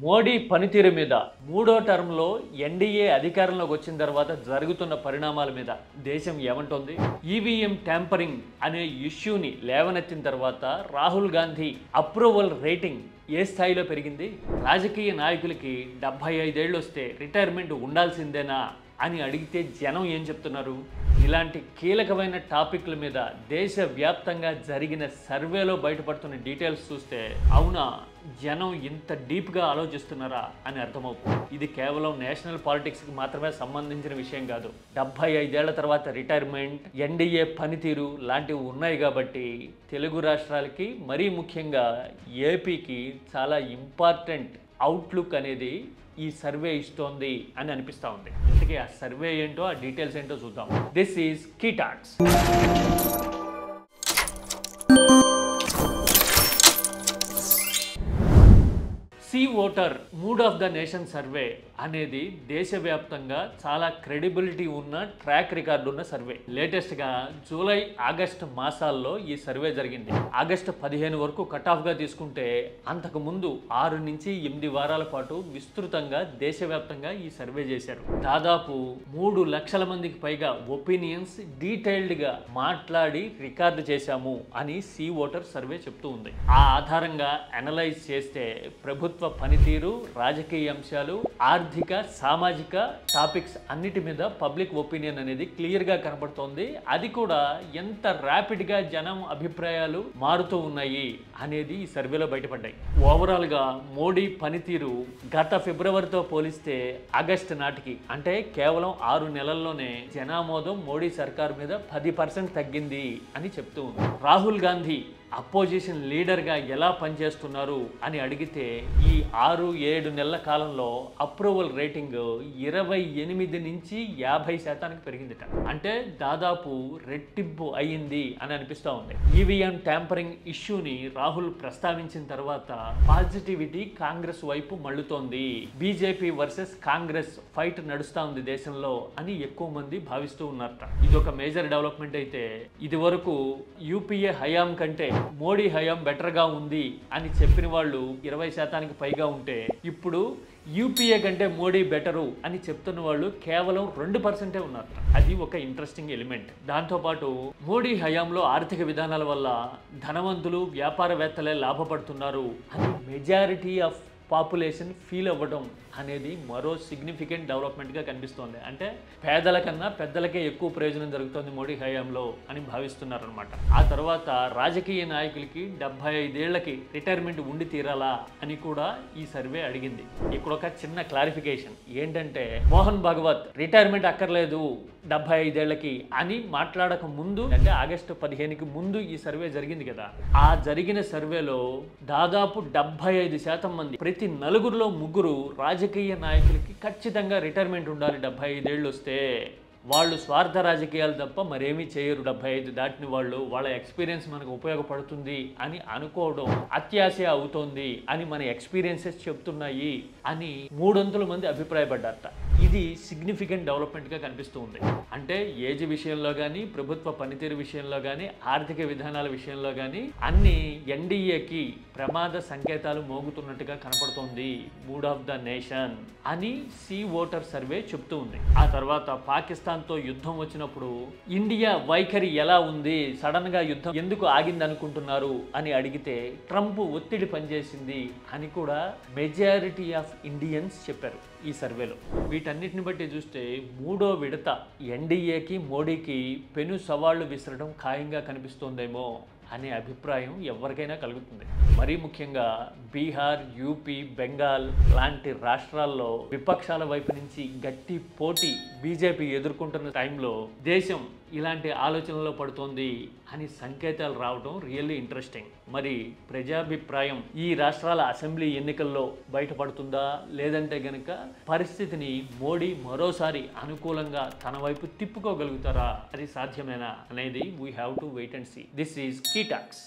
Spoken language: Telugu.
మోడీ పనితీరు మీద మూడో టర్మ్లో ఎన్డీఏ అధికారంలోకి వచ్చిన తర్వాత జరుగుతున్న పరిణామాల మీద దేశం ఏమంటోంది? ఈవీఎం ట్యాంపరింగ్ అనే ఇష్యూని లేవనెత్తిన తర్వాత రాహుల్ గాంధీ అప్రూవల్ రేటింగ్ ఏ స్థాయిలో పెరిగింది? రాజకీయ నాయకులకి 75 ఏళ్ళు వస్తే రిటైర్మెంట్ ఉండాల్సిందేనా అని అడిగితే జనం ఏం చెప్తున్నారు? ఇలాంటి కీలకమైన టాపిక్ల మీద దేశవ్యాప్తంగా జరిగిన సర్వేలో బయటపడుతున్న డీటెయిల్స్ చూస్తే అవునా జనం ఇంత డీప్గా ఆలోచిస్తున్నారా అని అర్థమవుతుంది. ఇది కేవలం నేషనల్ పాలిటిక్స్కి మాత్రమే సంబంధించిన విషయం కాదు. 75 ఏళ్ల తర్వాత రిటైర్మెంట్, ఎన్డీఏ పనితీరు లాంటివి ఉన్నాయి కాబట్టి తెలుగు రాష్ట్రాలకి మరీ ముఖ్యంగా ఏపీకి చాలా ఇంపార్టెంట్ అవుట్లుక్ అనేది ఈ సర్వే ఇస్తోంది అని అనిపిస్తూ ఉంది. ఇంతకీ ఆ సర్వే ఏంటో, ఆ డీటెయిల్స్ ఏంటో చూద్దాం. This is key talks. C voter mood of the nation survey అనేది దేశవ్యాప్తంగా చాలా క్రెడిబిలిటీ ఉన్న ట్రాక్ రికార్డు ఉన్న సర్వే. లేటెస్ట్గా జూలై ఆగస్టు మాసాల్లో ఈ సర్వే జరిగింది. ఆగస్టు 15 వరకు కట్ ఆఫ్గా తీసుకుంటే అంతకు ముందు 6 నుంచి 8 వారాల పాటు విస్తృతంగా దేశవ్యాప్తంగా ఈ సర్వే చేశారు. దాదాపు 3 లక్షల మందికి పైగా ఒపీనియన్స్ డీటెయిల్డ్గా మాట్లాడి రికార్డు చేశాము అని సీ ఓటర్ సర్వే చెప్తూ ఉంది. ఆ ఆధారంగా అనలైజ్ చేస్తే ప్రభుత్వ పనితీరు, రాజకీయ అంశాలు, ఆర్థిక, సామాజిక టాపిక్స్ అన్నిటి మీద పబ్లిక్ ఒపీనియన్ అనేది క్లియర్గా కనబడుతోంది. అది కూడా ఎంత ర్యాపిడ్గా జనం అభిప్రాయాలు మారుతూ ఉన్నాయి అనేది ఈ సర్వేలో బయటపడ్డాయి. ఓవరాల్గా మోడీ పనితీరు గత ఫిబ్రవరితో పోలిస్తే ఆగస్టు నాటికి, అంటే కేవలం 6 నెలల్లోనే జనామోదం మోడీ సర్కారు మీద 10% తగ్గింది అని చెప్తూ ఉంది. రాహుల్ గాంధీ అపోజిషన్ లీడర్గా ఎలా పనిచేస్తున్నారు అని అడిగితే ఈ 6-7 నెలల కాలంలో అప్రూవల్ రేటింగ్ 28 నుంచి 50% పెరిగిందిట. అంటే దాదాపు రెట్టింపు అయ్యింది అని అనిపిస్తూ ఉంది. ఈవీఎం ట్యాంపరింగ్ ఇష్యూని రాహుల్ ప్రస్తావించిన తర్వాత పాజిటివిటీ కాంగ్రెస్ వైపు మళ్ళుతోంది. బీజేపీ వర్సెస్ కాంగ్రెస్ ఫైట్ నడుస్తూ ఉంది దేశంలో అని ఎక్కువ మంది భావిస్తూ ఉన్నారట. ఇది ఒక మేజర్ డెవలప్మెంట్ అయితే, ఇది వరకు యూపీఏ హయాం కంటే మోడీ హయాం బెటర్గా ఉంది అని చెప్పిన వాళ్ళు 20% పైగా ఉంటే, ఇప్పుడు యూపీఏ కంటే మోడీ బెటరు అని చెప్తున్న వాళ్ళు కేవలం 2% ఉన్నారు. అది ఒక ఇంట్రెస్టింగ్ ఎలిమెంట్. దాంతోపాటు మోడీ హయాంలో ఆర్థిక విధానాల వల్ల ధనవంతులు, వ్యాపారవేత్తలే లాభపడుతున్నారు అని మెజారిటీ ఆఫ్ పాపులేషన్ ఫీల్ అవ్వడం అనేది మరో సిగ్నిఫికెంట్ డెవలప్మెంట్గా కనిపిస్తోంది. అంటే పేదల కన్నా పెద్దలకే ఎక్కువ ప్రయోజనం జరుగుతుంది మోడీ హయాంలో అని భావిస్తున్నారనమాట. ఆ తర్వాత రాజకీయ నాయకులకి 75 ఏళ్లకి రిటైర్మెంట్ ఉండి తీరాలా అని కూడా ఈ సర్వే అడిగింది. ఇక్కడ ఒక చిన్న క్లారిఫికేషన్ ఏంటంటే, మోహన్ భగవత్ రిటైర్మెంట్ అక్కర్లేదు 75 ఏళ్లకి అని మాట్లాడక ముందు, అంటే ఆగస్టు 15కి ముందు ఈ సర్వే జరిగింది కదా. ఆ జరిగిన సర్వేలో దాదాపు 75% మంది, ప్రతి 4గురిలో 3 రాజకీయ నాయకులకి ఖచ్చితంగా రిటైర్మెంట్ ఉండాలి 75 ఏళ్ళు వస్తే. వాళ్ళు స్వార్థ రాజకీయాలు తప్ప మరేమీ చేయరు. 75 దాటిన వాళ్ళు, వాళ్ళ ఎక్స్పీరియన్స్ మనకు ఉపయోగపడుతుంది అని అనుకోవడం అత్యాశ అవుతోంది అని మన ఎక్స్పీరియన్సెస్ చెప్తున్నాయి అని 300 మంది అభిప్రాయపడ్డారట. ఇది సిగ్నిఫికెంట్ డెవలప్మెంట్గా కనిపిస్తూ ఉంది. అంటే ఏజ్ విషయంలో కానీ, ప్రభుత్వ పనితీరు విషయంలో కానీ, ఆర్థిక విధానాల విషయంలో కానీ అన్ని ఎన్డీఏకి ప్రమాద సంకేతాలు మోగుతున్నట్టుగా కనపడుతోంది మూడ్ ఆఫ్ ద నేషన్ అని సీ ఓటర్ సర్వే చెప్తూ ఉంది. ఆ తర్వాత పాకిస్తాన్తో యుద్ధం వచ్చినప్పుడు ఇండియా వైఖరి ఎలా ఉంది, సడన్గా యుద్ధం ఎందుకు ఆగింది అనుకుంటున్నారు అని అడిగితే ట్రంప్ ఒత్తిడి పనిచేసింది అని కూడా మెజారిటీ ఆఫ్ ఇండియన్స్ చెప్పారు ఈ సర్వేలో. వీటన్నిటిని బట్టి చూస్తే మూడో విడత ఎన్డీఏకి, మోడీకి పెను సవాళ్లు విసరడం ఖాయంగా కనిపిస్తోందేమో అనే అభిప్రాయం ఎవరికైనా కలుగుతుంది. మరీ ముఖ్యంగా బీహార్, యూపీ, బెంగాల్ లాంటి రాష్ట్రాల్లో విపక్షాల వైపు నుంచి గట్టి పోటీ బీజేపీ ఎదుర్కొంటున్న టైంలో దేశం ఇలాంటి ఆలోచనలో పడుతోంది అని సంకేతాలు రావడం రియల్లీ ఇంట్రెస్టింగ్. మరి ప్రజాభిప్రాయం ఈ రాష్ట్రాల అసెంబ్లీ ఎన్నికల్లో బయటపడుతుందా, లేదంటే గనక పరిస్థితిని మోడీ మరోసారి అనుకూలంగా తన వైపు తిప్పుకోగలుగుతారా, అది సాధ్యమేనా అనేది we have to wait and see. This is key talks.